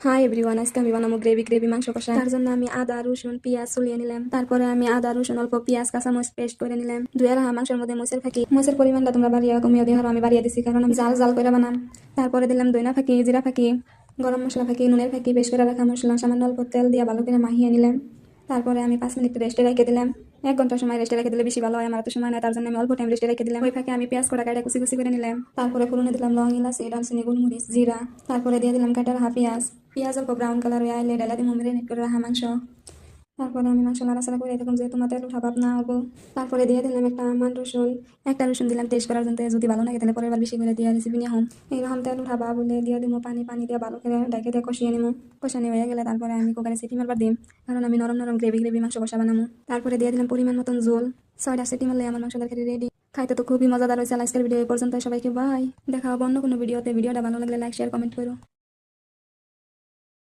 Hi everyone, আজকে আমি বানাবো গ্রেভি মাংস কষা। তার জন্য আমি আদা রসুন পেঁয়াজ চুলিয়ে নিলাম। তারপরে আমি আদা রসুন অল্প পেঁয়াজ কাঁচামরিচ পেস্ট করে নিলাম। দুই আড়াই মাংসের মধ্যে মরিচের পরিমাণটা তোমরা বাড়িয়ে কমিয়ে দিয়ে আমি বাড়িয়ে দিচ্ছি, কারণ আমি জাল জাল করে বানাম। তারপরে দিলাম দইনা ফাঁকি, জিরা ফাঁকি, গরম মশলা ফাঁকি, নুনের ফাঁকি, বেশ করে রাখা মশলা, সামান্য অল্প তেল দিয়ে ভালো করে মাখিয়ে নিলাম। তারপরে আমি 5 মিনিট রেস্টে রেখে দিলাম। 1 ঘন্টা সময় রেস্টে রেখে দিলে বেশি ভালো হয়, আমার তো সময় নেই, তার জন্য আমি অল্প টাইম রেস্টে রেখে দিলাম। ওই ফাঁকে আমি পেঁয়াজ কটা কাটা কুচি কুচি করে নিলাম। তারপরে ফোড়নে দিলাম লং, ইলাচি, দারচিনি, গোলমরিচ, জিরা। তারপরে দিয়ে দিলাম কাটা রাখা পেঁয়াজ অল্প ব্রাউন কালার হয়ে আইলে ডালা দিয়ে মেরিনেট করে রাখা মাংস। তারপরে আমি মাংস নাড়াচাড়া করে এরকম যে তোমার তেল উঠা ভাব না হবো। তারপরে দিয়ে দিলাম একটা রসুন দিলাম টেস্ট করার জন্য, যদি ভালো লাগে তাহলে পরের বার বেশি করে দিয়ে রেসিপি নিয়ে হম। এইরকম তেল উঠা ভাব বলে দিয়ে দিব পানি দিয়ে ভালো করে ডাইকে দিয়ে কষিয়ে নিবো। কষানি হয়ে গেলে তারপরে আমি কুকারে সিটি মারবার দিম, কারণ আমি নরম নরম গ্রেভি মাংস কষা বানাবো। তারপরে দিয়ে দিলাম পরিমাণ মতন ঝোল। 6টা সিটি মারলে আমার মাংস তরকারি রেডি। খাইতে তো খুবই মজাদার হয়েছে। আজকের ভিডিও এই পর্যন্ত, সবাইকে বাই। দেখা হবে অন্য কোনো ভিডিওতে। ভিডিওটা ভালো লাগলে লাইক শেয়ার কমেন্ট করো।